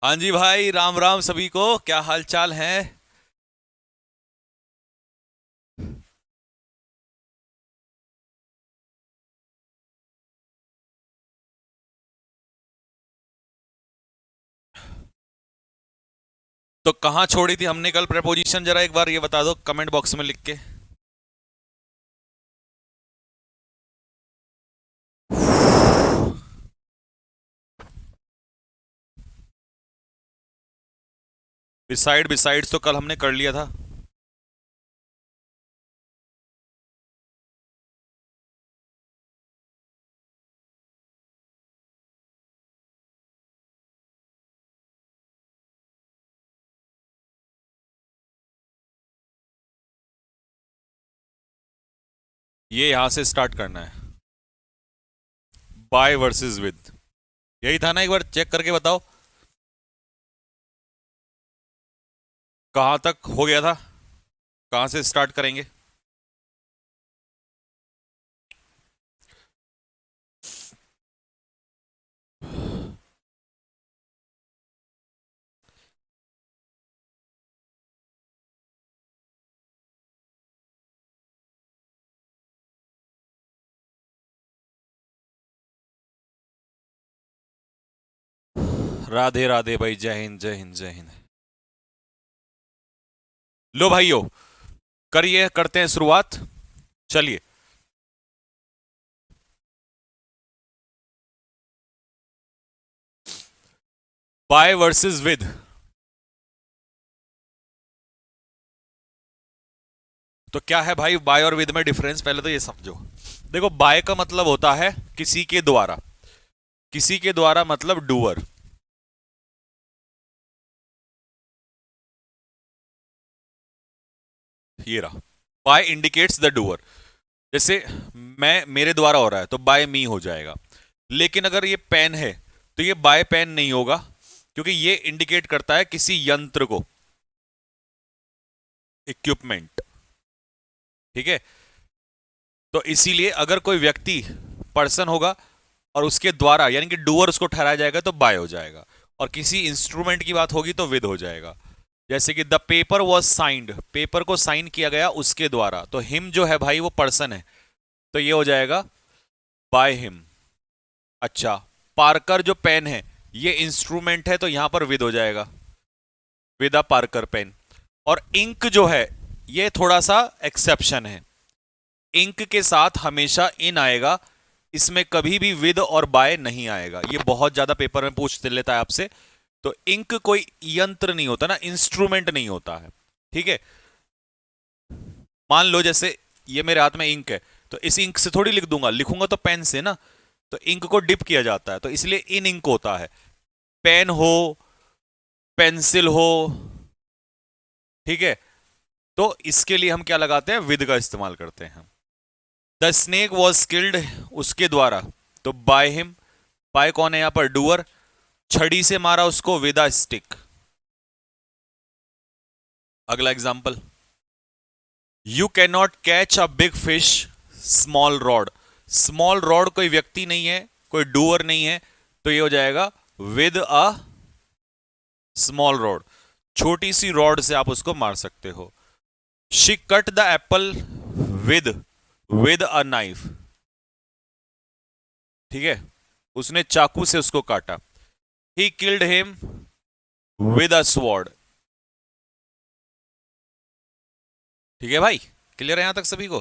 हाँ जी भाई, राम राम सभी को। क्या हाल चाल है? तो कहाँ छोड़ी थी हमने कल प्रपोजिशन, जरा एक बार ये बता दो कमेंट बॉक्स में लिख के। बिसाइड्स तो कल हमने कर लिया था। ये यहां से स्टार्ट करना है। बाय वर्सेस विद, यही था ना? एक बार चेक करके बताओ कहां तक हो गया था, कहां से स्टार्ट करेंगे। राधे राधे भाई, जय हिंद जय हिंद जय हिंद। लो भाइयों, करिए, करते हैं शुरुआत। चलिए। By versus with. तो क्या है भाई बाय और विद में डिफरेंस, पहले तो ये समझो। देखो, बाय का मतलब होता है किसी के द्वारा। किसी के द्वारा मतलब डूअर। ये रहा। By indicates the doer. जैसे मैं, मेरे द्वारा हो रहा है तो बाय मी हो जाएगा। लेकिन अगर ये पेन है तो ये बाय पेन नहीं होगा, क्योंकि ये इंडिकेट करता है किसी यंत्र को, इक्विपमेंट। ठीक है। तो इसीलिए अगर कोई व्यक्ति, पर्सन होगा और उसके द्वारा यानी कि डूअर उसको ठहराया जाएगा तो बाय हो जाएगा। और किसी इंस्ट्रूमेंट की बात होगी तो विद हो जाएगा। जैसे कि the paper was signed, paper को साइन किया गया उसके द्वारा, तो हिम जो है भाई वो पर्सन है, तो ये हो जाएगा बाय हिम। अच्छा, पार्कर जो पेन है ये इंस्ट्रूमेंट है, तो यहां पर विद हो जाएगा, विद अ पार्कर पेन। और इंक जो है ये थोड़ा सा एक्सेप्शन है। इंक के साथ हमेशा इन आएगा, इसमें कभी भी विद और बाय नहीं आएगा। ये बहुत ज्यादा पेपर में पूछ लेता है आपसे। तो इंक कोई यंत्र नहीं होता ना, इंस्ट्रूमेंट नहीं होता है। ठीक है। मान लो जैसे ये मेरे हाथ में इंक है, तो इस इंक से थोड़ी लिख दूंगा, लिखूंगा तो पेन से ना। तो इंक को डिप किया जाता है, तो इसलिए इन इंक होता है। पेन हो, पेंसिल हो। ठीक है। तो इसके लिए हम क्या लगाते हैं, विद का इस्तेमाल करते हैं। द स्नेक वॉज स्किल्ड, उसके द्वारा, तो बाय हिम। बाय कौन है यहां पर, डूअर। छड़ी से मारा उसको विद अ स्टिक। अगला example, you can not catch a big fish small rod. Small rod कोई व्यक्ति नहीं है, कोई डूअर नहीं है, तो ये हो जाएगा विद अ स्मॉल रॉड। छोटी सी रॉड से आप उसको मार सकते हो। She cut the Apple with with a knife. ठीक है, उसने चाकू से उसको काटा। He killed him with a sword. ठीक है भाई, क्लियर है यहां तक सभी को?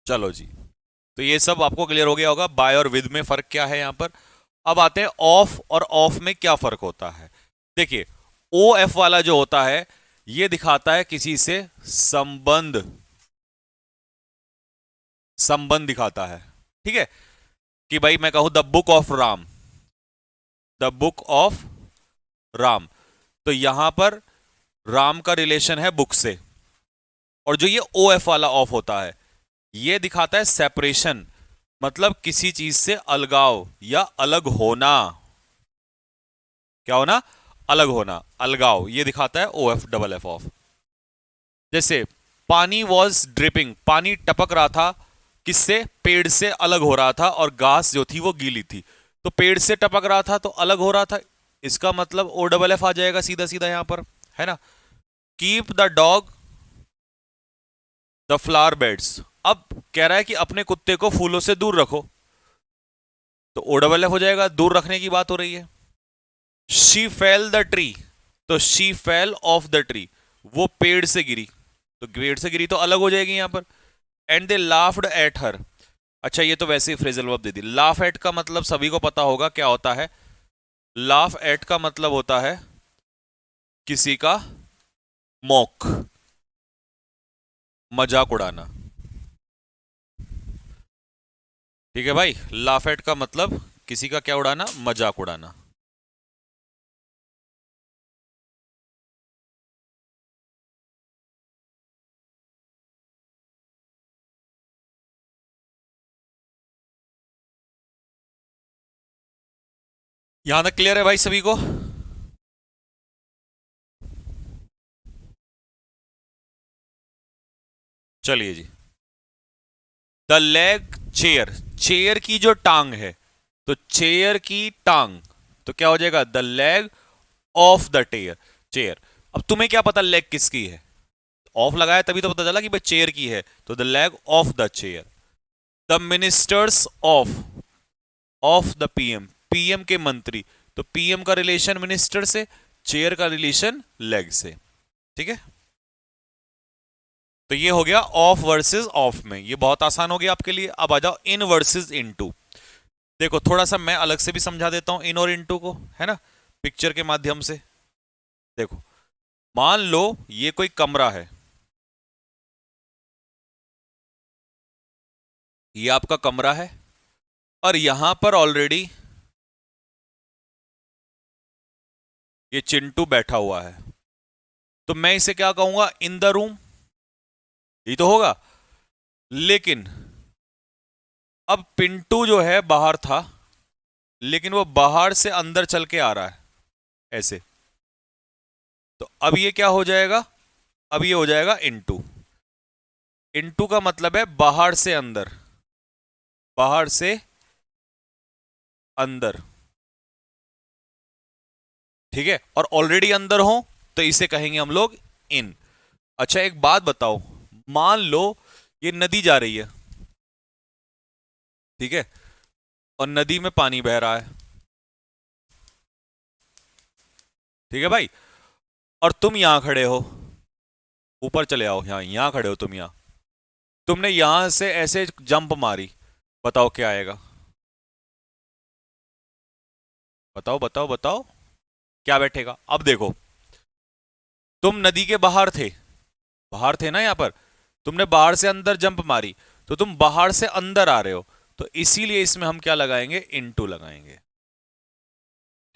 चलो जी। तो ये सब आपको क्लियर हो गया होगा, बाय और विद में फर्क क्या है यहां पर। अब आते हैं ऑफ, और ऑफ में क्या फर्क होता है। देखिए, ओ एफ वाला जो होता है ये दिखाता है किसी से संबंध, संबंध दिखाता है। ठीक है, कि भाई मैं कहूं the book of Ram, the book of Ram, तो यहां पर राम का रिलेशन है बुक से। और जो ये ओ एफ वाला ऑफ होता है ये दिखाता है सेपरेशन, मतलब किसी चीज से अलगाव या अलग होना। क्या होना, अलग होना, अलगाव, ये दिखाता है O F double F off. जैसे पानी वॉज ड्रिपिंग, पानी टपक रहा था, किससे, पेड़ से अलग हो रहा था, और घास जो थी वो गीली थी। तो पेड़ से टपक रहा था तो अलग हो रहा था, इसका मतलब ओ डबल एफ आ जाएगा सीधा सीधा यहां पर, है ना। Keep the dog the flower beds, अब कह रहा है कि अपने कुत्ते को फूलों से दूर रखो, तो ओ डबल एफ हो जाएगा, दूर रखने की बात हो रही है। शी फेल द ट्री, तो she fell off the tree, वो पेड़ से गिरी, तो पेड़ से गिरी तो अलग हो जाएगी यहां पर। And they laughed at her, अच्छा ये तो वैसे ही फ्रेजल वर्ब दे दी। लाफ एट का मतलब सभी को पता होगा क्या होता है। लाफ एट का मतलब होता है किसी का मॉक, मजाक उड़ाना। ठीक है भाई, लाफ एट का मतलब किसी का क्या उड़ाना, मजाक उड़ाना। यहां तक क्लियर है भाई सभी को? चलिए जी। द लेग चेयर, चेयर की जो टांग है, तो चेयर की टांग, तो क्या हो जाएगा, the leg of the tare, chair. अब तुम्हें क्या पता लेग किसकी है, ऑफ लगाया तभी तो पता चला कि भाई चेयर की है, तो the leg of the chair. The ministers of the PM, PM के मंत्री, तो पीएम का रिलेशन मिनिस्टर से, चेयर का रिलेशन लेग से। ठीक है, तो ये हो गया ऑफ वर्सेस ऑफ में, ये बहुत आसान हो गया आपके लिए। अब आ जाओ इन वर्सेस इनटू। देखो थोड़ा सा मैं अलग से भी समझा देता हूं इन और इनटू को, है ना, पिक्चर के माध्यम से। देखो मान लो ये कोई कमरा है, ये आपका कमरा है, और यहां पर ऑलरेडी ये चिंटू बैठा हुआ है, तो मैं इसे क्या कहूंगा, इन द रूम, ये तो होगा। लेकिन अब पिंटू जो है बाहर था, लेकिन वो बाहर से अंदर चल के आ रहा है ऐसे, तो अब ये क्या हो जाएगा, अब ये हो जाएगा इनटू। इनटू का मतलब है बाहर से अंदर, बाहर से अंदर। ठीक है, और ऑलरेडी अंदर हो तो इसे कहेंगे हम लोग इन। अच्छा एक बात बताओ, मान लो ये नदी जा रही है, ठीक है, और नदी में पानी बह रहा है, ठीक है भाई, और तुम यहां खड़े हो, ऊपर चले आओ, यहां यहां खड़े हो तुम, यहां तुमने यहां से ऐसे जंप मारी, बताओ क्या आएगा, बताओ बताओ बताओ, क्या बैठेगा। अब देखो तुम नदी के बाहर थे ना यहां पर, तुमने बाहर से अंदर जंप मारी, तो तुम बाहर से अंदर आ रहे हो, तो इसीलिए इसमें हम क्या लगाएंगे, इनटू लगाएंगे।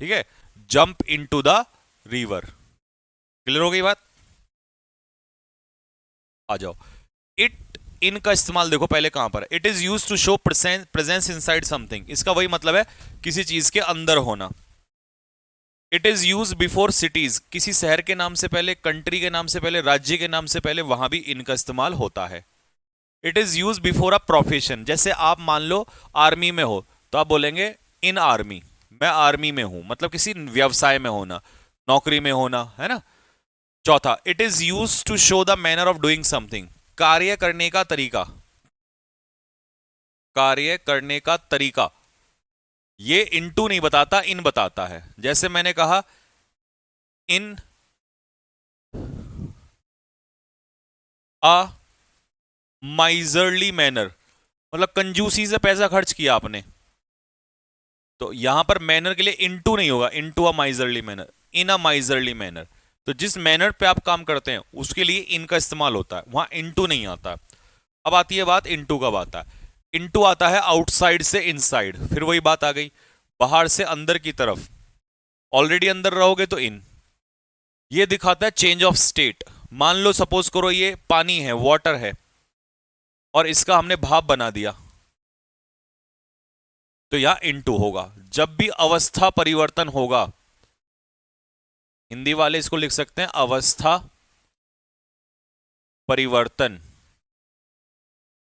ठीक है, jump into the river. Clear हो गई बात? आ जाओ, इट इन का इस्तेमाल देखो पहले कहां पर, it is use to show presence inside something, इसका वही मतलब है किसी चीज के अंदर होना। It is use before cities, किसी शहर के नाम से पहले, कंट्री के नाम से पहले, राज्य के नाम से पहले, वहां भी इन का इस्तेमाल होता है। It is use before a profession, जैसे आप मान लो आर्मी में हो, तो आप बोलेंगे इन आर्मी, मैं आर्मी में हूं, मतलब किसी व्यवसाय में होना, नौकरी में होना, है ना। चौथा, it is use to show the manner of doing something, कार्य करने का तरीका, कार्य करने का तरीका। ये इनटू नहीं बताता, इन बताता है। जैसे मैंने कहा इन अ माइजरली मैनर, मतलब कंजूसी से पैसा खर्च किया आपने, तो यहां पर मैनर के लिए इनटू नहीं होगा, into a miserly manner, in a miserly manner. तो जिस मैनर पे आप काम करते हैं उसके लिए इन का इस्तेमाल होता है, वहां इनटू नहीं आता। अब आती है बात इनटू कब आता है, इनटू आता है आउटसाइड से इनसाइड, फिर वही बात आ गई, बाहर से अंदर की तरफ, ऑलरेडी अंदर रहोगे तो इन। ये दिखाता है चेंज ऑफ स्टेट। मान लो सपोज करो ये पानी है, वाटर है, और इसका हमने भाप बना दिया, तो यहां इनटू होगा। जब भी अवस्था परिवर्तन होगा, हिंदी वाले इसको लिख सकते हैं अवस्था परिवर्तन,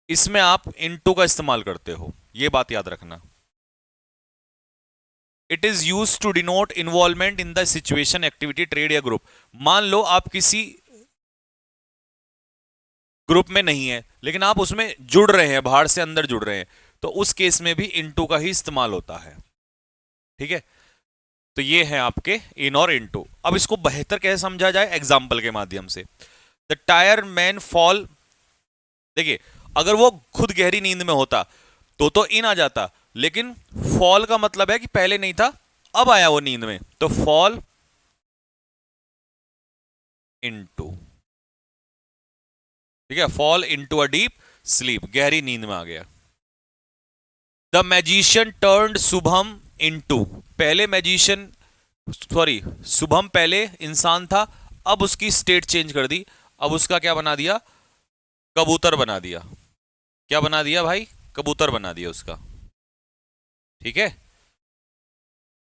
इसमें आप इनटू का इस्तेमाल करते हो, यह बात याद रखना। It is use to denote involvement in the situation, activity, trade या ग्रुप। मान लो आप किसी ग्रुप में नहीं है लेकिन आप उसमें जुड़ रहे हैं, बाहर से अंदर जुड़ रहे हैं, तो उस केस में भी इनटू का ही इस्तेमाल होता है। ठीक है, तो ये है आपके इन और इनटू। अब इसको बेहतर कैसे समझा जाए, एग्जाम्पल के माध्यम से। द टायर मैन फॉल, देखिए अगर वो खुद गहरी नींद में होता तो इन आ जाता, लेकिन फॉल का मतलब है कि पहले नहीं था, अब आया वो नींद में, तो फॉल इनटू। ठीक है, fall into a deep sleep, गहरी नींद में आ गया। The magician turned Shubham into, पहले मैजिशियन, सॉरी शुभम पहले इंसान था, अब उसकी स्टेट चेंज कर दी, अब उसका क्या बना दिया, कबूतर बना दिया। क्या बना दिया भाई, कबूतर बना दिया उसका। ठीक है,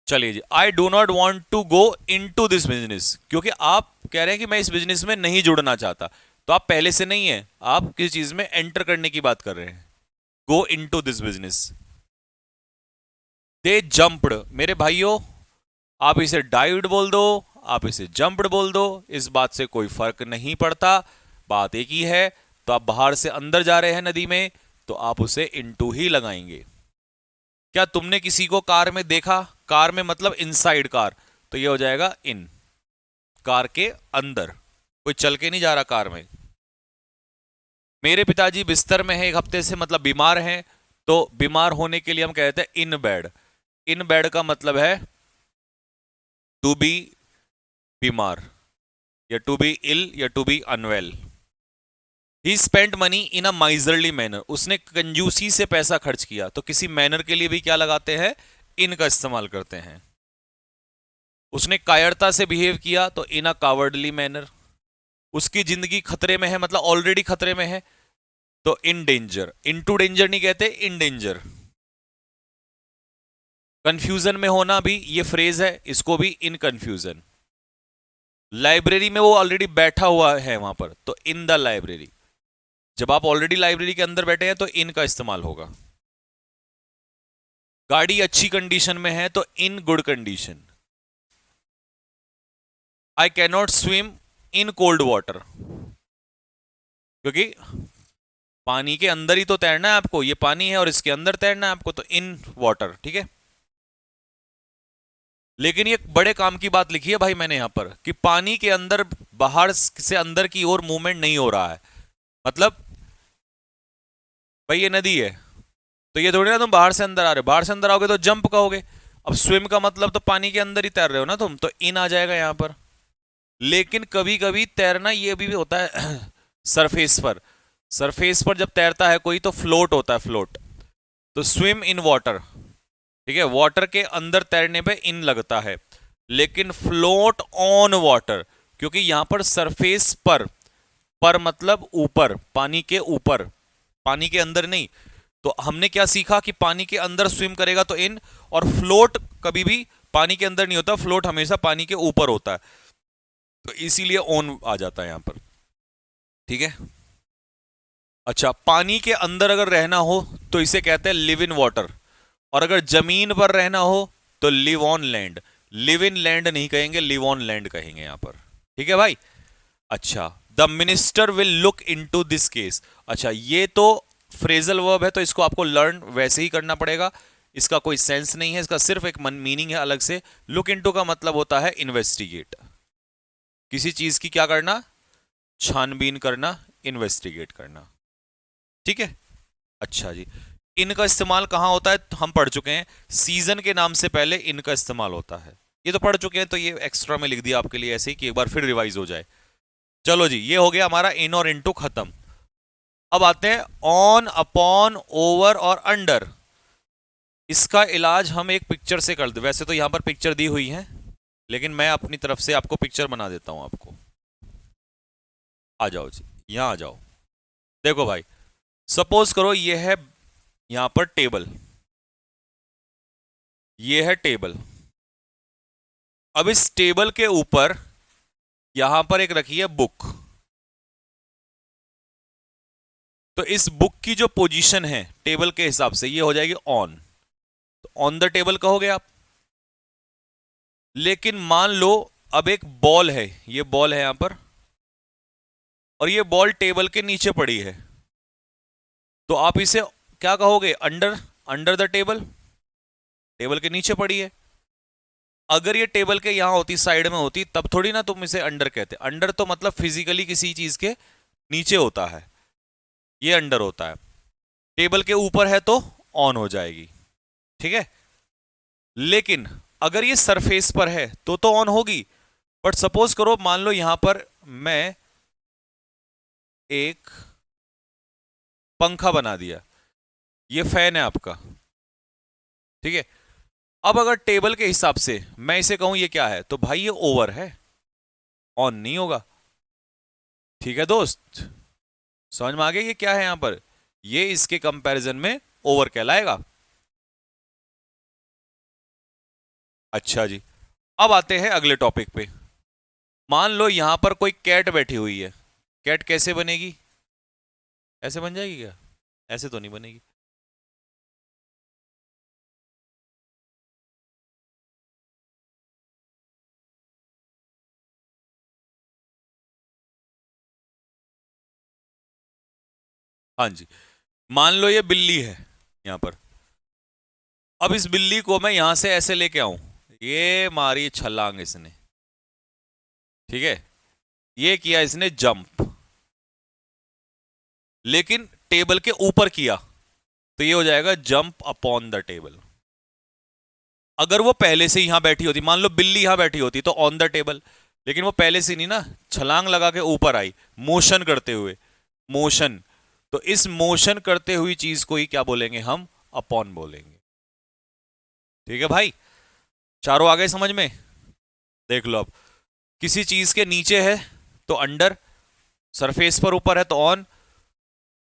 चलिए जी। I do not want to go into this business, क्योंकि आप कह रहे हैं कि मैं इस बिजनेस में नहीं जुड़ना चाहता, तो आप पहले से नहीं है, आप किस चीज में एंटर करने की बात कर रहे हैं, go into this business. They jumped, मेरे भाइयों आप इसे डाइव्ड बोल दो, आप इसे जंप्ड बोल दो, इस बात से कोई फर्क नहीं पड़ता, बात एक ही है। तो आप बाहर से अंदर जा रहे हैं नदी में, तो आप उसे इनटू ही लगाएंगे। क्या तुमने किसी को कार में देखा, कार में मतलब इनसाइड कार, तो ये हो जाएगा इन, कार के अंदर, कोई चल के नहीं जा रहा कार में। मेरे पिताजी बिस्तर में है 1 हफ्ते से, मतलब बीमार हैं, तो बीमार होने के लिए हम कहते हैं इन बेड। इन बेड का मतलब है टू बी बीमार, या टू बी इल, या to be unwell. He spent money in a miserly manner, उसने कंजूसी से पैसा खर्च किया, तो किसी मैनर के लिए भी क्या लगाते हैं, इन का इस्तेमाल करते हैं। उसने कायरता से बिहेव किया, तो इन अ कावर्डली मैनर। उसकी जिंदगी खतरे में है, मतलब ऑलरेडी खतरे में है, तो in danger. In to danger नहीं कहते, इन डेंजर। कंफ्यूजन में होना भी ये फ्रेज है, इसको भी इन कंफ्यूजन। लाइब्रेरी में वो ऑलरेडी बैठा हुआ है वहां पर, तो इन द लाइब्रेरी। जब आप ऑलरेडी लाइब्रेरी के अंदर बैठे हैं तो इन का इस्तेमाल होगा। गाड़ी अच्छी कंडीशन में है, तो in good condition. I cannot swim in cold water, क्योंकि पानी के अंदर ही तो तैरना है आपको, ये पानी है और इसके अंदर तैरना है आपको, तो इन वाटर। ठीक है, लेकिन ये बड़े काम की बात लिखी है भाई मैंने यहां पर, कि पानी के अंदर बाहर से अंदर की ओर मूवमेंट नहीं हो रहा है। मतलब भाई ये नदी है, तो ये थोड़ी ना तुम बाहर से अंदर आ रहे हो, बाहर से अंदर आओगे तो जंप कहोगे। अब स्विम का मतलब तो पानी के अंदर ही तैर रहे हो ना तुम, तो इन आ जाएगा यहां पर। लेकिन कभी कभी तैरना ये भी होता है सरफेस पर, सरफेस पर जब तैरता है कोई तो फ्लोट होता है, फ्लोट, तो स्विम इन वाटर। ठीक है, वाटर के अंदर तैरने पे इन लगता है, लेकिन फ्लोट ऑन वाटर, क्योंकि यहां पर सरफेस पर मतलब ऊपर, पानी के ऊपर, पानी के अंदर नहीं। तो हमने क्या सीखा कि पानी के अंदर स्विम करेगा तो इन, और फ्लोट कभी भी पानी के अंदर नहीं होता, फ्लोट हमेशा पानी के ऊपर होता है, तो इसीलिए ऑन आ जाता है यहां पर। ठीक है, अच्छा, पानी के अंदर अगर रहना हो तो इसे कहते हैं लिव इन वाटर, और अगर जमीन पर रहना हो तो live on land. Live in land नहीं कहेंगे, लिव ऑन लैंड कहेंगे यहां पर। ठीक है भाई, अच्छा। The minister will look into this case, अच्छा ये तो फ्रेजल वर्ब है, तो इसको आपको लर्न वैसे ही करना पड़ेगा, इसका कोई सेंस नहीं है, इसका सिर्फ एक मीनिंग है अलग से। लुक इनटू का मतलब होता है इन्वेस्टिगेट, किसी चीज की क्या करना, छानबीन करना, इन्वेस्टिगेट करना। ठीक है, अच्छा जी। इनका इस्तेमाल कहां होता है, हम पढ़ चुके हैं, सीजन के नाम से पहले इनका इस्तेमाल होता है, ये तो पढ़ चुके हैं, तो ये एक्स्ट्रा में लिख दिया आपके लिए ऐसे ही कि एक बार फिर रिवाइज हो जाए। चलो जी, ये हो गया हमारा इन और इनटू खत्म। अब आते हैं ऑन, अपॉन, ओवर और अंडर। इसका इलाज हम एक पिक्चर से कर दे, वैसे तो यहां पर पिक्चर दी हुई है, लेकिन मैं अपनी तरफ से आपको पिक्चर बना देता हूं आपको। आ जाओ जी, यहां आ जाओ। देखो भाई, सपोज करो ये है यहां पर टेबल, ये है टेबल। अब इस टेबल के ऊपर यहां पर एक रखी है बुक, तो इस बुक की जो पोजीशन है टेबल के हिसाब से ये हो जाएगी ऑन, तो ऑन द टेबल कहोगे आप। लेकिन मान लो अब एक बॉल है, ये बॉल है यहां पर, और ये बॉल टेबल के नीचे पड़ी है, तो आप इसे क्या कहोगे? Under, under the table, table के नीचे पड़ी है। अगर ये टेबल के यहां होती, साइड में होती, तब थोड़ी ना तुम इसे अंडर कहते। अंडर तो मतलब फिजिकली किसी चीज के नीचे होता है, ये अंडर होता है। टेबल के ऊपर है तो ऑन हो जाएगी, ठीक है। लेकिन अगर ये सरफेस पर है तो ऑन होगी। बट सपोज करो, मान लो यहां पर मैं एक पंखा बना दिया, ये फैन है आपका, ठीक है। अब अगर टेबल के हिसाब से मैं इसे कहूं ये क्या है, तो भाई ये ओवर है, ऑन नहीं होगा। ठीक है दोस्त, समझ में आ गया ये क्या है यहां पर? ये इसके कंपैरिजन में ओवर कहलाएगा। अच्छा जी, अब आते हैं अगले टॉपिक पे। मान लो यहां पर कोई कैट बैठी हुई है। कैट कैसे बनेगी? ऐसे बन जाएगी क्या? ऐसे तो नहीं बनेगी। हाँ जी, मान लो ये बिल्ली है यहां पर। अब इस बिल्ली को मैं यहां से ऐसे लेके आऊं, ये मारी छलांग इसने, ठीक है, ये किया इसने जंप, लेकिन टेबल के ऊपर किया, तो ये हो जाएगा जंप अपॉन द टेबल। अगर वो पहले से यहां बैठी होती, मान लो बिल्ली यहां बैठी होती, तो ऑन द टेबल। लेकिन वो पहले से नहीं ना, छलांग लगा के ऊपर आई, मोशन करते हुए, मोशन। तो इस मोशन करते हुई चीज को ही क्या बोलेंगे हम? अपॉन बोलेंगे। ठीक है भाई, चारों आ गए समझ में? देख लो अब, किसी चीज के नीचे है तो अंडर, सरफेस पर ऊपर है तो ऑन,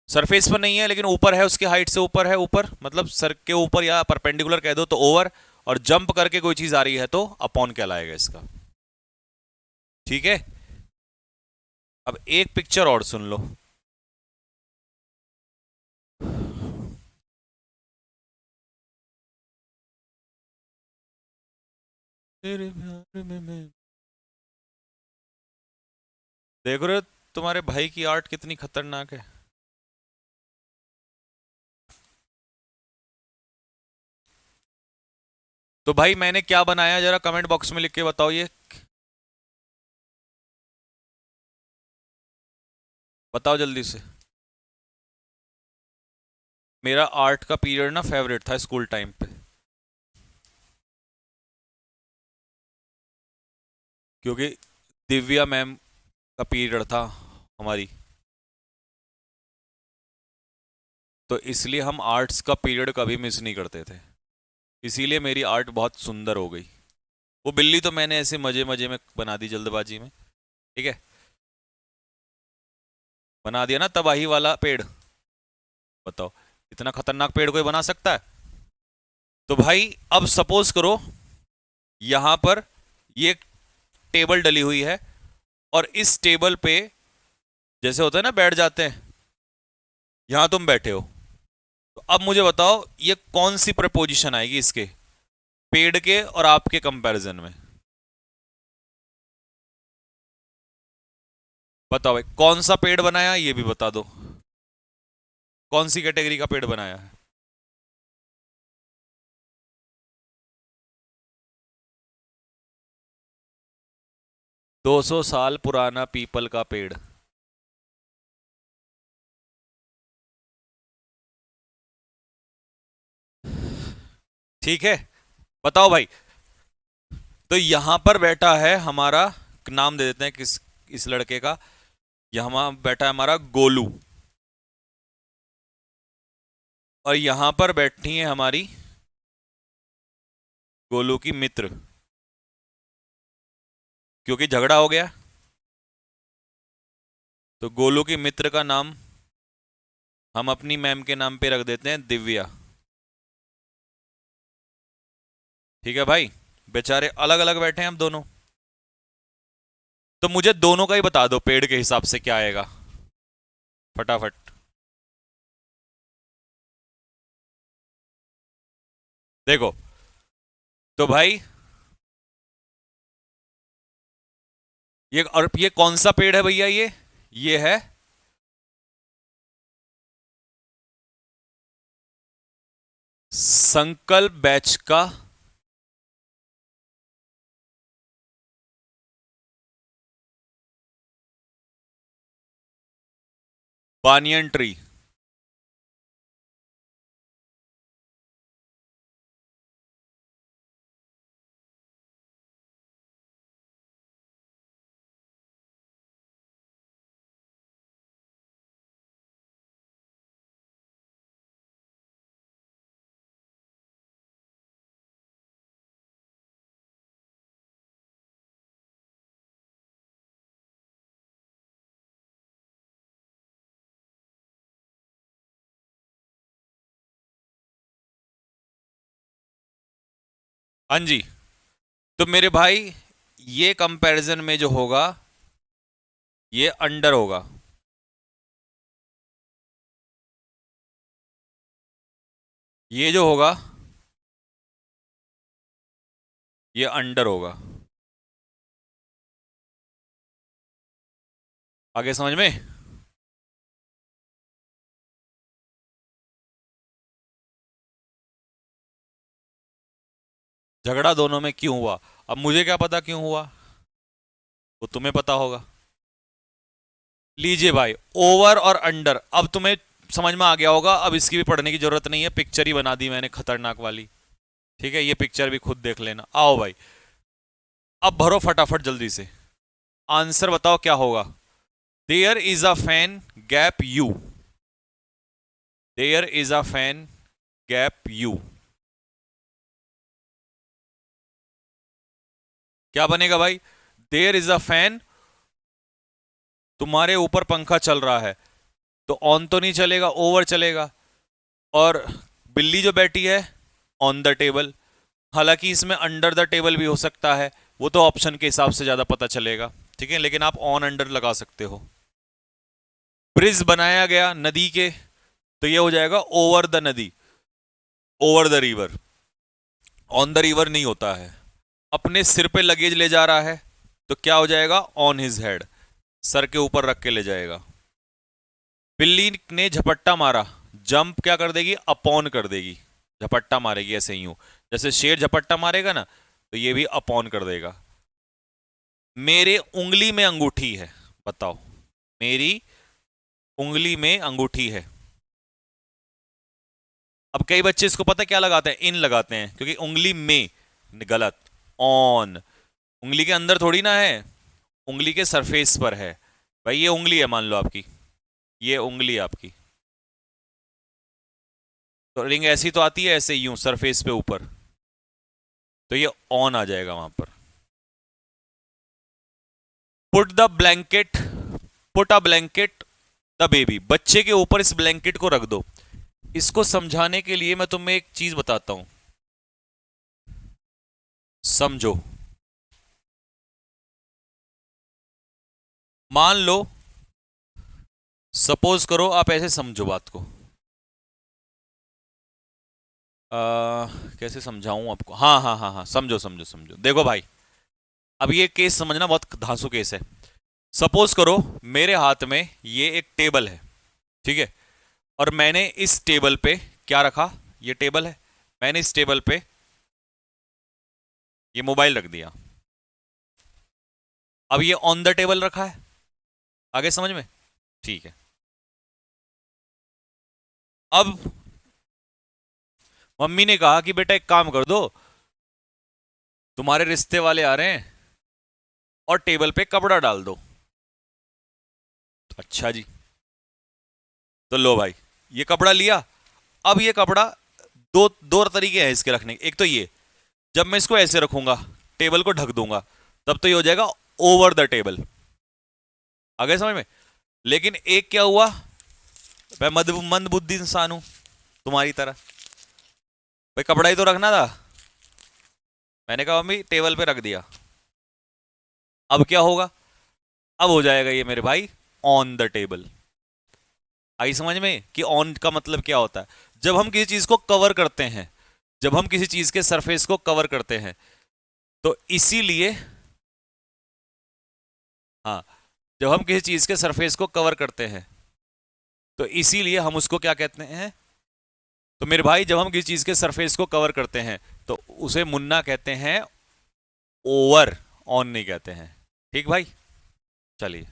सरफेस पर नहीं है लेकिन ऊपर है, उसके हाइट से ऊपर है, ऊपर मतलब सर के ऊपर या परपेंडिकुलर कह दो तो ओवर, और जंप करके कोई चीज आ रही है तो अपॉन कहलाएगा इसका। ठीक है, अब एक पिक्चर और सुन लो। तेरे प्यार में मैं, देख रहे हो तुम्हारे भाई की आर्ट कितनी खतरनाक है। तो भाई मैंने क्या बनाया, जरा कमेंट बॉक्स में लिख के बताओ ये, बताओ जल्दी से। मेरा आर्ट का पीरियड ना फेवरेट था स्कूल टाइम पे, क्योंकि दिव्या मैम का पीरियड था हमारी, तो इसलिए हम आर्ट्स का पीरियड कभी मिस नहीं करते थे। इसीलिए मेरी आर्ट बहुत सुंदर हो गई। वो बिल्ली तो मैंने ऐसे मजे मजे में बना दी, जल्दबाजी में, ठीक है। बना दिया ना तबाही वाला पेड़। बताओ, इतना खतरनाक पेड़ कोई बना सकता है? तो भाई अब सपोज करो यहां पर ये एक टेबल डली हुई है, और इस टेबल पे जैसे होता है ना बैठ जाते हैं, यहां तुम बैठे हो। तो अब मुझे बताओ ये कौन सी प्रपोजिशन आएगी इसके, पेड़ के और आपके कंपैरिजन में? बताओ भाई, कौन सा पेड़ बनाया ये भी बता दो, कौन सी कैटेगरी का पेड़ बनाया है? 200 साल पुराना पीपल का पेड़। ठीक है, बताओ भाई। तो यहां पर बैठा है हमारा, नाम दे देते हैं किस, इस लड़के का, यहां बैठा है हमारा गोलू, और यहां पर बैठी है हमारी गोलू की मित्र, क्योंकि झगड़ा हो गया, तो गोलू की मित्र का नाम हम अपनी मैम के नाम पे रख देते हैं दिव्या। ठीक है भाई, बेचारे अलग अलग बैठे हैं हम दोनों। तो मुझे दोनों का ही बता दो पेड़ के हिसाब से क्या आएगा, फटाफट। देखो, तो भाई ये कौन सा पेड़ है भैया? ये है संकल्प बैच का बानियन ट्री। हाँ जी। तो मेरे भाई, ये कंपैरिजन में जो होगा ये अंडर होगा। ये जो होगा ये अंडर होगा। आगे समझ में? झगड़ा दोनों में क्यों हुआ? अब मुझे क्या पता क्यों हुआ, वो तुम्हें पता होगा। लीजिए भाई, ओवर और अंडर अब तुम्हें समझ में आ गया होगा। अब इसकी भी पढ़ने की जरूरत नहीं है, पिक्चर ही बना दी मैंने खतरनाक वाली। ठीक है, ये पिक्चर भी खुद देख लेना। आओ भाई, अब भरो फटाफट जल्दी से। आंसर बताओ क्या होगा। There is a fan gap you. There is a fan gap you. क्या बनेगा भाई? देयर इज अ फैन, तुम्हारे ऊपर पंखा चल रहा है तो ऑन तो नहीं चलेगा, ओवर चलेगा। और बिल्ली जो बैठी है ऑन द टेबल, हालांकि इसमें अंडर द टेबल भी हो सकता है, वो तो ऑप्शन के हिसाब से ज्यादा पता चलेगा। ठीक है, लेकिन आप ऑन अंडर लगा सकते हो। ब्रिज बनाया गया नदी के, तो ये हो जाएगा ओवर द नदी, over the river. On the river नहीं होता है। अपने सिर पे लगेज ले जा रहा है तो क्या हो जाएगा? ऑन हिज हेड, सर के ऊपर रख के ले जाएगा। बिल्ली ने झपट्टा मारा, जंप क्या कर देगी? अपॉन कर देगी। झपट्टा मारेगी ऐसे यूं, जैसे शेर झपट्टा मारेगा ना, तो ये भी अपॉन कर देगा। मेरे उंगली में अंगूठी है, बताओ। मेरी उंगली में अंगूठी है। अब कई बच्चे इसको पता क्या लगाते हैं? इन लगाते हैं, क्योंकि उंगली में, गलत। ऑन, उंगली के अंदर थोड़ी ना है, उंगली के सरफेस पर है। भाई ये उंगली है, मान लो आपकी, ये उंगली है आपकी, तो रिंग ऐसी तो आती है ऐसे यूं सरफेस पे ऊपर, तो ये ऑन आ जाएगा वहां पर। Put the blanket, put a blanket the baby, बच्चे के ऊपर इस ब्लैंकेट को रख दो। इसको समझाने के लिए मैं तुम्हें एक चीज बताता हूं, समझो। मान लो, सपोज करो, आप ऐसे समझो बात को। कैसे समझाऊं आपको? हाँ हाँ हाँ हाँ, समझो समझो समझो। देखो भाई, अब ये केस समझना, बहुत धांसू केस है। सपोज करो मेरे हाथ में ये एक टेबल है, ठीक है, और मैंने इस टेबल पे क्या रखा? ये टेबल है, मैंने इस टेबल पे ये मोबाइल रख दिया। अब ये ऑन द टेबल रखा है, आगे समझ में? ठीक है। अब मम्मी ने कहा कि बेटा एक काम कर दो, तुम्हारे रिश्ते वाले आ रहे हैं और टेबल पे कपड़ा डाल दो। अच्छा जी, तो लो भाई, ये कपड़ा लिया। अब ये कपड़ा, दो दो तरीके हैं इसके रखने के। एक तो ये, जब मैं इसको ऐसे रखूंगा, टेबल को ढक दूंगा, तब तो ये हो जाएगा ओवर द टेबल, आगे समझ में? लेकिन एक क्या हुआ, मैं मंद बुद्धि इंसान हूं तुम्हारी तरह, भाई कपड़ा ही तो रखना था, मैंने कहा मम्मी टेबल पे रख दिया। अब क्या होगा? अब हो जाएगा ये मेरे भाई ऑन द टेबल। आई समझ में कि ऑन का मतलब क्या होता है? जब हम किसी चीज को कवर करते हैं, जब हम किसी चीज के सरफेस को कवर करते हैं, तो इसीलिए हाँ, जब हम किसी चीज के सरफेस को कवर करते हैं तो इसीलिए हम उसको क्या कहते हैं? तो मेरे भाई, जब हम किसी चीज के सरफेस को कवर करते हैं तो उसे मुन्ना कहते हैं, ओवर, ऑन नहीं कहते हैं। ठीक भाई, चलिए।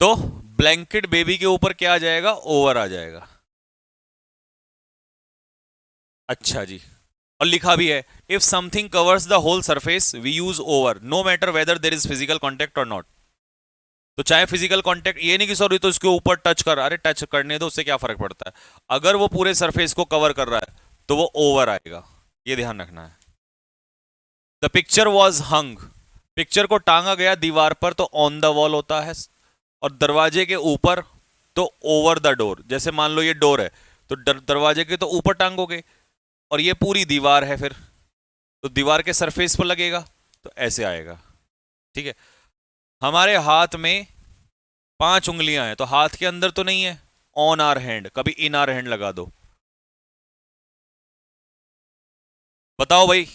तो ब्लैंकेट बेबी के ऊपर क्या आ जाएगा? ओवर आ जाएगा। अच्छा जी। और लिखा भी है, if something covers the whole surface we use over, no matter whether there is physical contact और नॉट। तो चाहे फिजिकल कांटेक्ट, ये नहीं कि सॉरी तो इसके ऊपर टच कर, अरे टच करने दो, उससे क्या फर्क पड़ता है। अगर वो पूरे सरफेस को कवर कर रहा है तो वो ओवर आएगा, ये ध्यान रखना है। The picture was hung, picture को टांगा गया दीवार पर तो ऑन द वॉल होता है, और दरवाजे के ऊपर तो ओवर द डोर। जैसे मान लो ये डोर है तो दरवाजे के तो ऊपर टांगोगे, और ये पूरी दीवार है फिर तो दीवार के सरफेस पर लगेगा, तो ऐसे आएगा। ठीक है। हमारे हाथ में 5 उंगलियां हैं तो हाथ के अंदर तो नहीं है, ऑन आर हैंड, कभी इन आर हैंड लगा दो। बताओ भाई।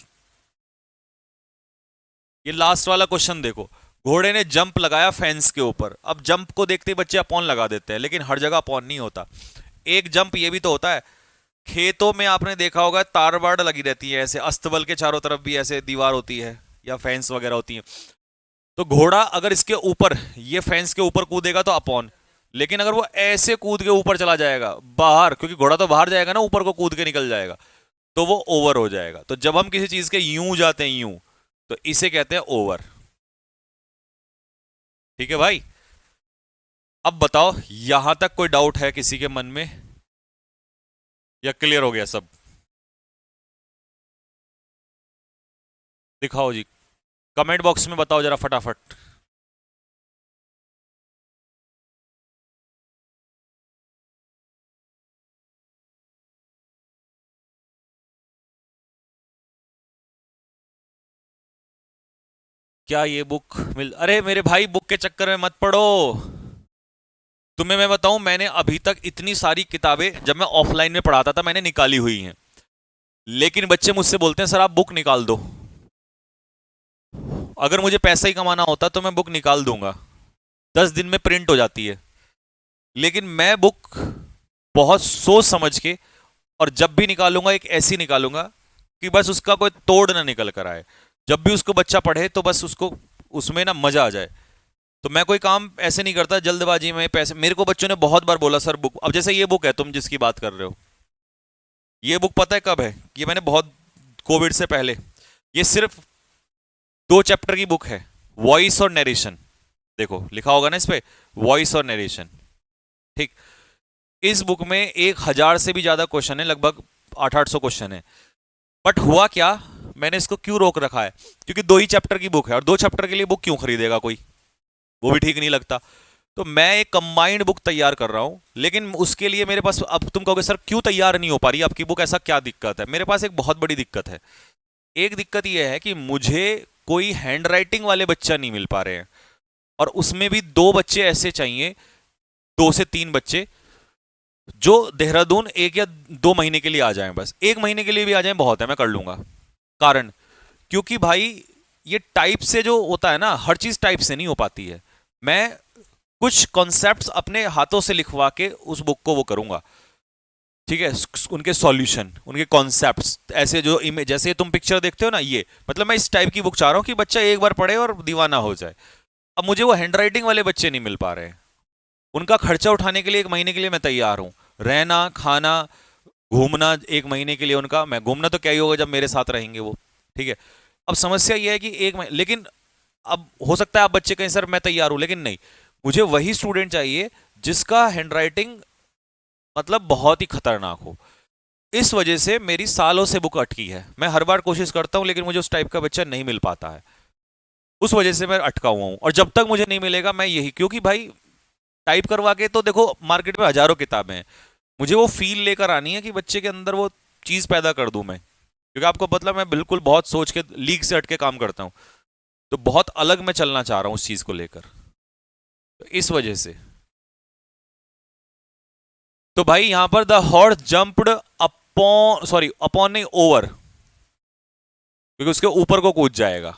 ये लास्ट वाला क्वेश्चन देखो, घोड़े ने जंप लगाया फेंस के ऊपर। अब जंप को देखते ही बच्चे अपॉन लगा देते हैं, लेकिन हर जगह अपॉन नहीं होता। एक जंप ये भी तो होता है, खेतों में आपने देखा होगा तार बाड़ लगी रहती है ऐसे, अस्तबल के चारों तरफ भी ऐसे दीवार होती है या फेंस वगैरह होती है। तो घोड़ा अगर इसके ऊपर, ये फेंस के ऊपर कूदेगा तो अपॉन, लेकिन अगर वो ऐसे कूद के ऊपर चला जाएगा बाहर, क्योंकि घोड़ा तो बाहर जाएगा ना, ऊपर को कूद के निकल जाएगा, तो वो ओवर हो जाएगा। तो जब हम किसी चीज के यूं जाते हैं यूं, तो इसे कहते हैं ओवर। ठीक है भाई। अब बताओ, यहां तक कोई डाउट है किसी के मन में, या क्लियर हो गया सब? दिखाओ जी, कमेंट बॉक्स में बताओ जरा फटाफट। क्या ये बुक मिल, अरे मेरे भाई बुक के चक्कर में मत पड़ो। तुम्हें मैं बताऊं, मैंने अभी तक इतनी सारी किताबें जब मैं ऑफलाइन में पढ़ाता था मैंने निकाली हुई हैं, लेकिन बच्चे मुझसे बोलते हैं सर आप बुक निकाल दो। अगर मुझे पैसा ही कमाना होता तो मैं बुक निकाल दूंगा, 10 दिन में प्रिंट हो जाती है। लेकिन मैं बुक बहुत सोच समझ के, और जब भी निकालूंगा एक ऐसी निकालूंगा कि बस उसका कोई तोड़ ना निकल कर आए। जब भी उसको बच्चा पढ़े तो बस उसको उसमें ना मजा आ जाए। तो मैं कोई काम ऐसे नहीं करता जल्दबाजी में पैसे। मेरे को बच्चों ने बहुत बार बोला सर बुक, अब जैसे ये बुक है तुम जिसकी बात कर रहे हो, ये बुक पता है कब है? ये मैंने बहुत, कोविड से पहले। ये सिर्फ 2 चैप्टर की बुक है, वॉइस और नरेशन। देखो लिखा होगा ना इस पे, वॉइस और नरेशन। ठीक। इस बुक में 1,000 से भी ज्यादा क्वेश्चन है, लगभग 800-800 क्वेश्चन है। बट हुआ क्या, मैंने इसको क्यों रोक रखा है? क्योंकि 2 ही चैप्टर की बुक है, और 2 चैप्टर के लिए बुक क्यों खरीदेगा कोई, वो भी ठीक नहीं लगता। तो मैं एक कंबाइंड बुक तैयार कर रहा हूं, लेकिन उसके लिए मेरे पास, अब तुम कहोगे सर क्यों तैयार नहीं हो पा रही आपकी बुक, ऐसा क्या दिक्कत है? मेरे पास एक बहुत बड़ी दिक्कत है। एक दिक्कत यह है कि मुझे कोई हैंड राइटिंग वाले बच्चा नहीं मिल पा रहे हैं, और उसमें भी 2 बच्चे ऐसे चाहिए, 2 से 3 बच्चे जो देहरादून 1 या 2 महीने के लिए आ जाएं। बस 1 महीने के लिए भी आ जाएं बहुत है, मैं कर लूंगा। कारण, क्योंकि भाई ये टाइप से जो होता है ना, हर चीज टाइप से नहीं हो पाती है। मैं कुछ कॉन्सेप्ट्स अपने हाथों से लिखवा के उस बुक को वो करूंगा। ठीक है, उनके सॉल्यूशन, उनके कॉन्सेप्ट्स, ऐसे जो इमेज, जैसे तुम पिक्चर देखते हो ना, ये मतलब मैं इस टाइप की बुक चाह रहा हूं कि बच्चा एक बार पढ़े और दीवाना हो जाए। अब मुझे वो हैंडराइटिंग वाले बच्चे नहीं मिल पा रहे हैं। उनका खर्चा उठाने के लिए 1 महीने के लिए मैं तैयार हूं, रहना खाना घूमना 1 महीने के लिए उनका, मैं घूमना तो क्या ही होगा जब मेरे साथ रहेंगे वो। ठीक है। अब समस्या यह है कि 1 महीने, लेकिन अब हो सकता है आप बच्चे कहें सर मैं तैयार हूं, लेकिन नहीं, मुझे वही स्टूडेंट चाहिए जिसका हैंडराइटिंग मतलब बहुत ही खतरनाक हो। इस वजह से मेरी सालों से बुक अटकी है। मैं हर बार कोशिश करता हूं, लेकिन मुझे उस टाइप का बच्चा नहीं मिल पाता है। उस वजह से मैं अटका हुआ हूं, और जब तक मुझे नहीं मिलेगा मैं यही, क्योंकि भाई टाइप करवा के तो देखो मार्केट में हजारों किताबें हैं, मुझे वो फील लेकर आनी है कि बच्चे के अंदर वो चीज पैदा कर दूं मैं। क्योंकि आपको पता, मैं बिल्कुल बहुत सोच के लीक से हट के काम करता हूं, तो बहुत अलग मैं चलना चाह रहा हूं उस चीज को लेकर। तो इस वजह से तो भाई यहां पर the horse jumped upon, sorry upon नहीं, ओवर, क्योंकि उसके ऊपर को कूद जाएगा।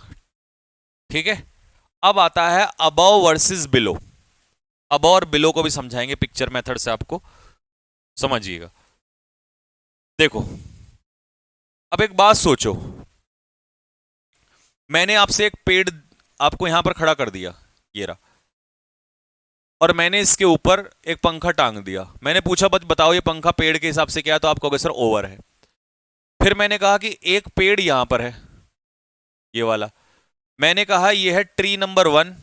ठीक है, अब आता है अबव वर्सेस बिलो। अबव और बिलो को भी समझाएंगे पिक्चर मेथड से, आपको समझिएगा। देखो, अब एक बात सोचो, मैंने आपसे एक पेड़ आपको यहां पर खड़ा कर दिया, ये रहा, और मैंने इसके ऊपर एक पंखा टांग दिया। मैंने पूछा बताओ ये पंखा पेड़ के हिसाब से क्या है, तो आप कहोगे सर ओवर है। फिर मैंने कहा कि एक पेड़ यहां पर है, ये वाला, मैंने कहा ये है ट्री नंबर 1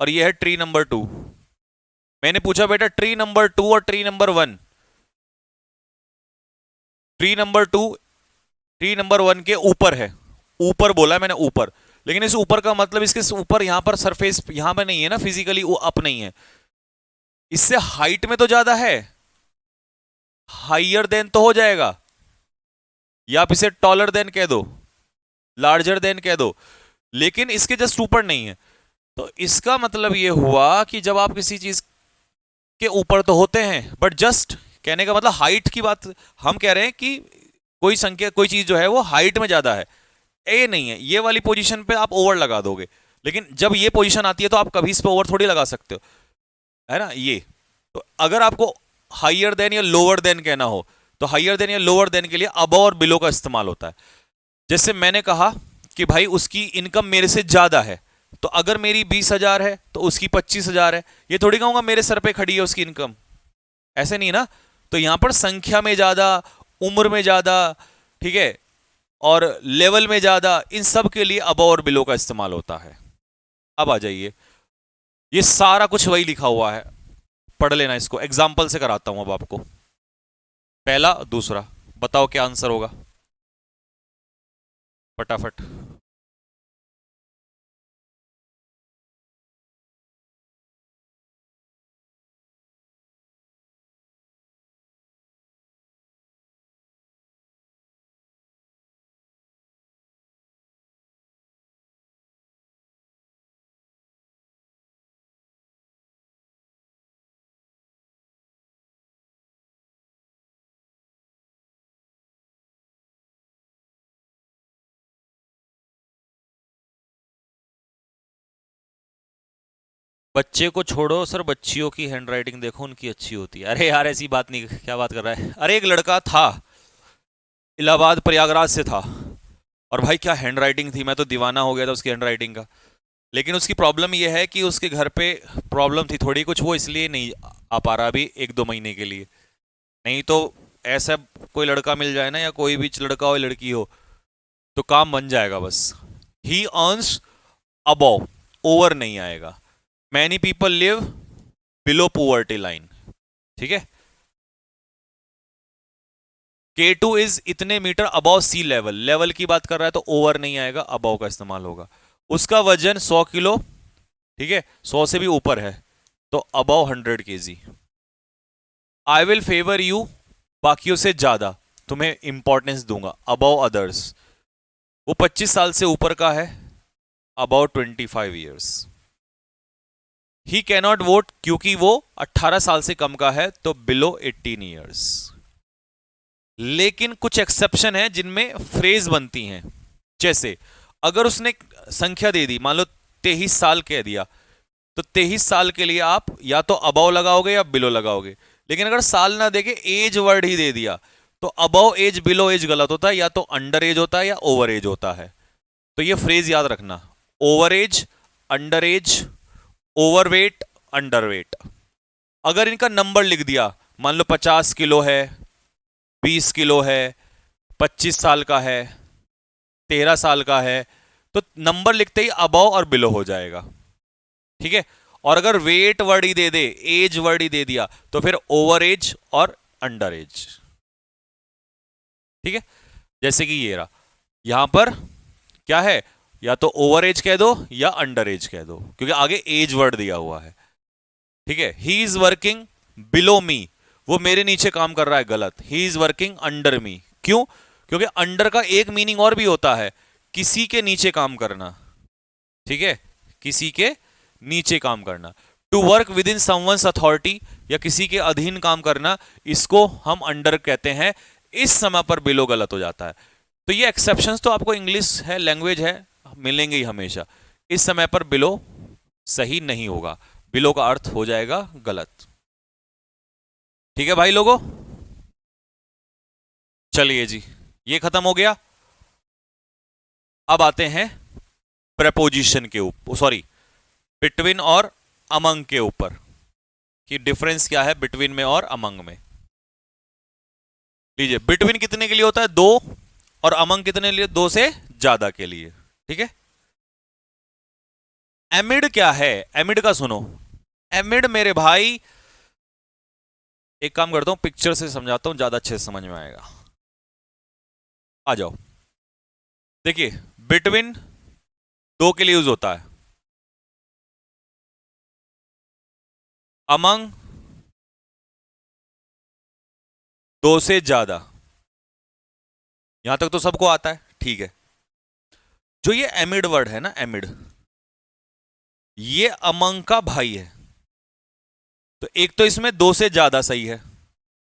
और ये है ट्री नंबर 2। मैंने पूछा बेटा ट्री नंबर 2 और tree number 1, tree number 2 tree number 1 के ऊपर है, ऊपर बोला मैंने, ऊपर, लेकिन इस ऊपर का मतलब इसके ऊपर यहां पर सरफेस यहां पर नहीं है ना, फिजिकली वो अप नहीं है, इससे हाइट में तो ज्यादा है, हाइयर देन तो हो जाएगा, या आप इसे टॉलर देन कह दो, लार्जर देन कह दो, लेकिन इसके जस्ट ऊपर नहीं है। तो इसका मतलब यह हुआ कि जब आप किसी चीज के ऊपर तो होते हैं, बट जस्ट कहने का मतलब हाइट की बात हम कह रहे हैं कि कोई संख्या, कोई चीज जो है वो हाइट में ज्यादा है, ए नहीं है, ये वाली पोजीशन पे आप ओवर लगा दोगे, लेकिन जब ये पोजीशन आती है तो आप कभी इस पे ओवर थोड़ी लगा सकते हो, है ना। ये तो अगर आपको हाइयर देन या लोअर देन कहना हो, तो हाइयर देन या लोअर देन के लिए अबव और बिलो का इस्तेमाल होता है। जैसे मैंने कहा कि भाई उसकी इनकम मेरे से ज्यादा है, तो अगर मेरी 20,000 है तो उसकी 25,000 है, ये थोड़ी कहूंगा मेरे सर पे खड़ी है उसकी इनकम, ऐसे नहीं ना। तो यहां पर संख्या में ज्यादा, उम्र में ज्यादा, ठीक है, और लेवल में ज्यादा, इन सब के लिए अबव और बिलो का इस्तेमाल होता है। अब आ जाइए, ये सारा कुछ वही लिखा हुआ है, पढ़ लेना इसको, एग्जाम्पल से कराता हूं अब आपको, पहला दूसरा, बताओ क्या आंसर होगा फटाफट। बच्चे को छोड़ो सर, बच्चियों की हैंडराइटिंग देखो, उनकी अच्छी होती है। अरे यार ऐसी बात नहीं, क्या बात कर रहा है। अरे एक लड़का था, इलाहाबाद प्रयागराज से था, और भाई क्या हैंडराइटिंग थी, मैं तो दीवाना हो गया था उसकी हैंडराइटिंग का। लेकिन उसकी प्रॉब्लम यह है कि उसके घर पे प्रॉब्लम थी थोड़ी कुछ, वो इसलिए नहीं आ पा रहा अभी 1-2 महीने के लिए। नहीं तो ऐसा कोई लड़का मिल जाए ना, या कोई भी लड़का हो लड़की हो, तो काम बन जाएगा बस। ही अर्न्स अबव, ओवर नहीं आएगा। Many people live below poverty line, ठीक है। K2 इज इतने metre above sea level, level की बात कर रहा है तो ओवर नहीं आएगा, अबव का इस्तेमाल होगा। उसका वजन 100 किलो, ठीक है, 100 से भी ऊपर है, तो above 100 kg। I will favour you, बाकियों से ज्यादा तुम्हें इंपॉर्टेंस दूंगा, अबव अदर्स। वो 25 साल से ऊपर का है, about 25 years. He cannot vote, क्योंकि वो 18 साल से कम का है, तो बिलो 18 ईयर्स। लेकिन कुछ एक्सेप्शन है जिनमें फ्रेज बनती हैं। जैसे अगर उसने संख्या दे दी, मान लो 23 साल कह दिया, तो 23 साल के लिए आप या तो अबव लगाओगे या बिलो लगाओगे। लेकिन अगर साल ना देके एज वर्ड ही दे दिया, तो अबव एज बिलो एज गलत होता है, या तो अंडर एज होता है या ओवर एज होता है। तो ये फ्रेज याद रखना, over age, under age, overweight, underweight. अगर इनका नंबर लिख दिया, मान लो 50 किलो है, 20 किलो है, 25 साल का है, 13 साल का है, तो नंबर लिखते ही अबव और बिलो हो जाएगा, ठीक है। और अगर वेट वर्ड ही दे दे, एज वर्ड ही दे दिया, तो फिर ओवर एज और अंडर एज, ठीक है। जैसे कि ये रहा, यहां पर क्या है, या तो ओवर एज कह दो या अंडर एज कह दो, क्योंकि आगे एज वर्ड दिया हुआ है, ठीक है। ही इज वर्किंग बिलो मी, वो मेरे नीचे काम कर रहा है, गलत। ही इज वर्किंग अंडर मी, क्यों? क्योंकि अंडर का एक मीनिंग और भी होता है, किसी के नीचे काम करना, ठीक है, किसी के नीचे काम करना। To work within someone's authority, या किसी के अधीन काम करना, इसको हम अंडर कहते हैं। इस समय पर बिलो गलत हो जाता है। तो ये एक्सेप्शंस तो आपको इंग्लिश है, लैंग्वेज है, मिलेंगे ही हमेशा। इस समय पर बिलो सही नहीं होगा, बिलो का अर्थ हो जाएगा गलत। ठीक है भाई लोगों, चलिए जी, ये खत्म हो गया। अब आते हैं प्रेपोजिशन के ऊपर, सॉरी, बिटवीन और अमंग के ऊपर, कि डिफरेंस क्या है बिटवीन में और अमंग में। लीजिए, बिटवीन कितने के लिए होता है? दो, और अमंग कितने लिए? दो से ज्यादा के लिए। ठीक है। एमिड क्या है? एमिड का सुनो। एमिड मेरे भाई, एक काम करता हूं, पिक्चर से समझाता हूं, ज्यादा अच्छे से समझ में आएगा। आ जाओ, देखिए, बिटवीन दो के लिए यूज होता है, अमंग दो से ज्यादा। यहां तक तो सबको आता है, ठीक है। जो ये एमिड वर्ड है ना, एमिड, ये अमंग का भाई है। तो एक तो इसमें दो से ज्यादा सही है,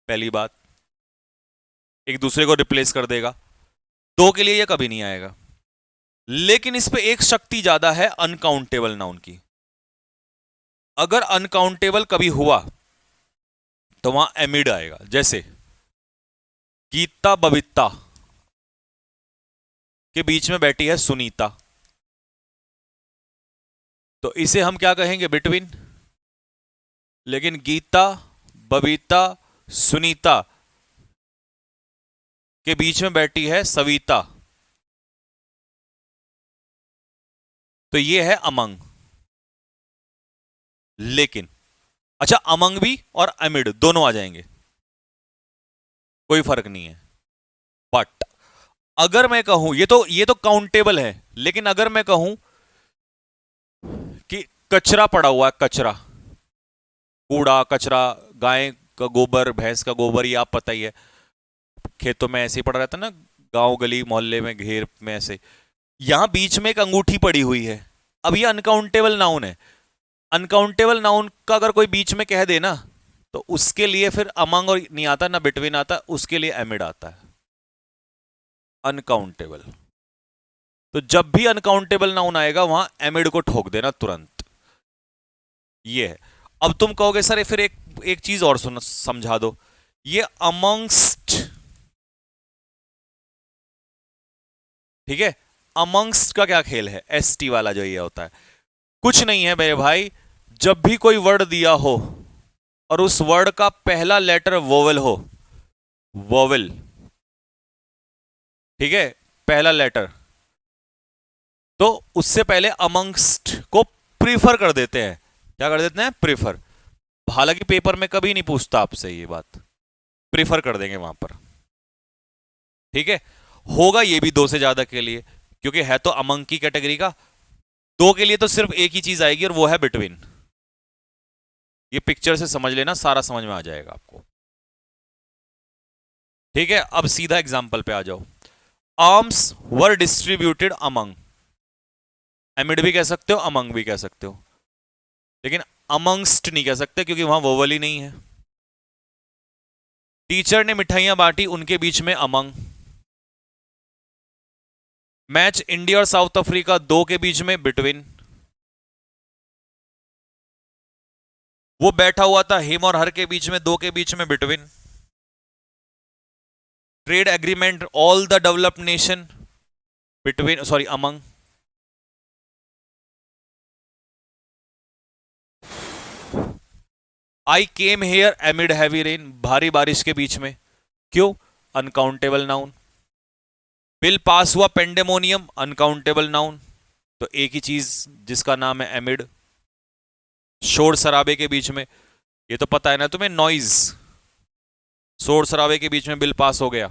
पहली बात, एक दूसरे को रिप्लेस कर देगा। दो के लिए ये कभी नहीं आएगा। लेकिन इस पे एक शक्ति ज्यादा है, अनकाउंटेबल नाउन की। अगर अनकाउंटेबल कभी हुआ तो वहां एमिड आएगा। जैसे गीता बबीता के बीच में बैठी है सुनीता, तो इसे हम क्या कहेंगे? बिटवीन। लेकिन गीता बबीता सुनीता के बीच में बैठी है सविता, तो ये है अमंग। लेकिन अच्छा, अमंग भी और एमिड दोनों आ जाएंगे, कोई फर्क नहीं है। बट अगर मैं कहूं, ये तो काउंटेबल है, लेकिन अगर मैं कहूं कि कचरा पड़ा हुआ है, कचरा, कूड़ा कचरा, गाय का गोबर, भैंस का गोबर, ये आप पता ही है, खेतों में ऐसे ही पड़ा रहता है ना, गांव गली मोहल्ले में, घेर में ऐसे। यहां बीच में एक अंगूठी पड़ी हुई है। अब ये अनकाउंटेबल नाउन है। अनकाउंटेबल नाउन का अगर कोई बीच में कह दे ना, तो उसके लिए फिर अमंग और नहीं आता, ना बिटवीन आता, उसके लिए एमिड आता है। अनकाउंटेबल। तो जब भी अनकाउंटेबल नाउन आएगा, वहां एमिड को ठोक देना तुरंत। ये है। अब तुम कहोगे सर फिर एक चीज और सुन, समझा दो। ये अमंगस्ट, ठीक है, अमंगस्ट का क्या खेल है? एसटी वाला जो ये होता है, कुछ नहीं है मेरे भाई। जब भी कोई वर्ड दिया हो और उस वर्ड का पहला लेटर वोवेल हो, वोवेल, ठीक है, पहला लेटर, तो उससे पहले अमंगस्ट को प्रीफर कर देते हैं। क्या कर देते हैं? प्रीफर। हालांकि पेपर में कभी नहीं पूछता आपसे ये बात, प्रीफर कर देंगे वहां पर। ठीक है। होगा ये भी दो से ज्यादा के लिए, क्योंकि है तो अमंग की कैटेगरी का। दो के लिए तो सिर्फ एक ही चीज आएगी, और वो है बिटवीन। ये पिक्चर से समझ लेना, सारा समझ में आ जाएगा आपको। ठीक है। अब सीधा एग्जाम्पल पे आ जाओ। आर्म्स वर डिस्ट्रीब्यूटेड अमंग, एमिड भी कह सकते हो, अमंग भी कह सकते हो, लेकिन अमंगस्ट नहीं कह सकते, क्योंकि वहां वोवल ही नहीं है। टीचर ने मिठाइयां बांटी, उनके बीच में अमंग। मैच इंडिया और साउथ अफ्रीका, दो के बीच में बिटवीन। वो बैठा हुआ था हिम और हर के बीच में, दो के बीच में between. Trade agreement all the developed nation, between, sorry, among. I came here एमिड heavy rain, भारी बारिश के बीच में। क्यों? Uncountable noun. बिल पास हुआ पेंडेमोनियम, अनकाउंटेबल नाउन। तो एक ही चीज जिसका नाम है एमिड। शोर शराबे के बीच में, ये तो पता है ना तुम्हें, नॉइज, शोर शराबे के बीच में बिल पास हो गया।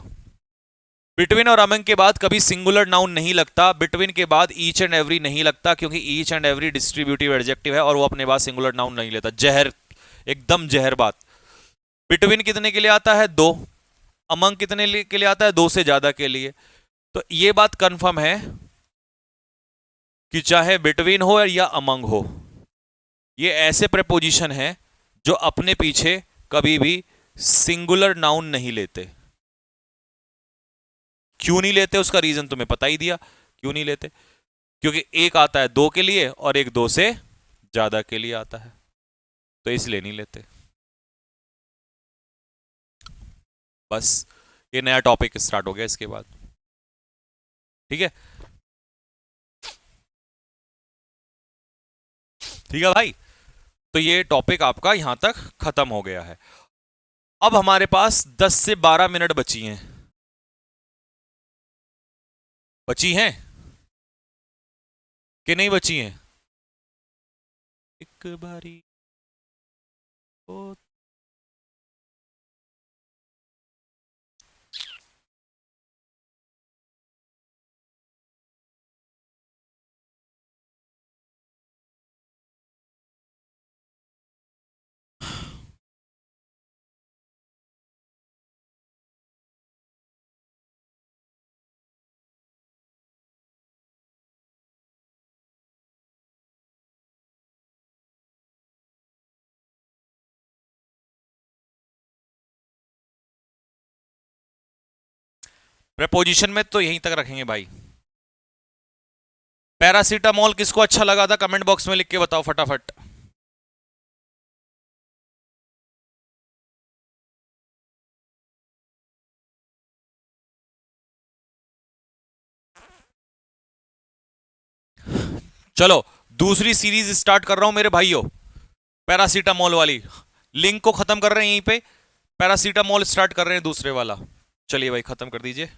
बिटवीन और अमंग के बाद कभी सिंगुलर नाउन नहीं लगता, बिटवीन के बाद ईच एंड एवरी नहीं लगता, क्योंकि each and every distributive adjective है और वो अपने बाद सिंगुलर नाउन नहीं लेता। जहर, एकदम जहर बात। बिटवीन कितने के लिए आता है? दो। अमंग कितने के लिए आता है? दो से ज्यादा के लिए। तो ये बात कंफर्म है कि चाहे बिटवीन हो या अमंग हो, ये ऐसे प्रेपोजिशन हैं जो अपने पीछे कभी भी सिंगुलर नाउन नहीं लेते। क्यों नहीं लेते उसका रीजन तुम्हें पता ही दिया, क्यों नहीं लेते, क्योंकि एक आता है दो के लिए और एक दो से ज्यादा के लिए आता है, तो इसलिए नहीं लेते। बस ये नया टॉपिक स्टार्ट हो गया इसके बाद, ठीक है। ठीक है भाई, तो ये टॉपिक आपका यहां तक खत्म हो गया है। अब हमारे पास 10 से 12 मिनट बची हैं, बची हैं कि नहीं बची हैं? एक बारी ओ प्रेपोजिशन में तो यहीं तक रखेंगे भाई। पैरासीटामोल किसको अच्छा लगा था कमेंट बॉक्स में लिख के बताओ फटाफट। चलो दूसरी सीरीज स्टार्ट कर रहा हूं मेरे भाइयों, पैरासीटामोल वाली। लिंक को खत्म कर रहे हैं यहीं पे, पैरासीटामोल स्टार्ट कर रहे हैं दूसरे वाला। चलिए भाई खत्म कर दीजिए।